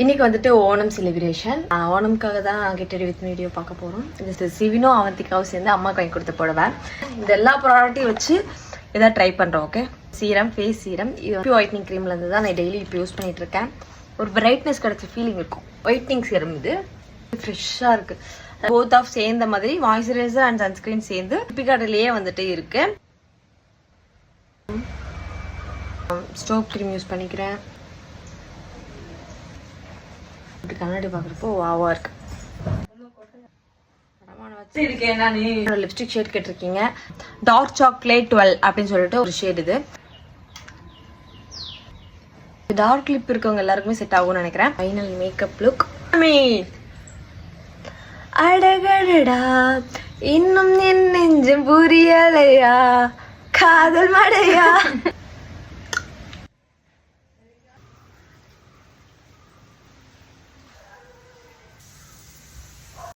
இன்னைக்கு வந்துட்டு ஓணம் செலிப்ரேஷன். ஓணம்காக தான் கெட் ரெடி வித் வீடியோ பார்க்க போகிறோம். இது சிவினோ அவந்திக்காவும் சேர்ந்து அம்மாவுக்கு வாங்கி கொடுத்து போடுவேன். இந்த எல்லா ப்ராடக்ட்டையும் வச்சு இதாக ட்ரை பண்ணுறோம். ஓகே, சீரம், ஃபேஸ் சீரம், இது ஒயிட்னிங் க்ரீம்லேருந்து தான் நான் டெய்லி இப்போ யூஸ் பண்ணிகிட்டு இருக்கேன். ஒரு பிரைட்னஸ் கிடச்ச ஃபீலிங் இருக்கும். ஒயிட்னிங் சீரம் இது ஃப்ரெஷ்ஷாக இருக்குது. போத் ஆஃப் சேர்ந்த மாதிரி மாய்ஸ்சரைசர் அண்ட் சன்ஸ்கிரீன் சேர்ந்து பிகார்டிலேயே வந்துட்டு இருக்கு. ஸ்டோப் க்ரீம் யூஸ் பண்ணிக்கிறேன். கண்ணாடி பார்க்குறப்போ வாவா இருக்கு. லிப்ஸ்டிக் ஷேட் கேட்டிருக்கீங்க. டார்க் சாக்லேட் 12 அப்படின்னு சொல்லிட்டு ஒரு ஷேட். இது டார்க் லிப் இருக்கவங்க எல்லாருக்குமே செட் ஆகும்னு நினைக்கிறேன். Final makeup look. அடகடடா இன்னும் என் நெஞ்சம் புரியலையா காதல் மடையா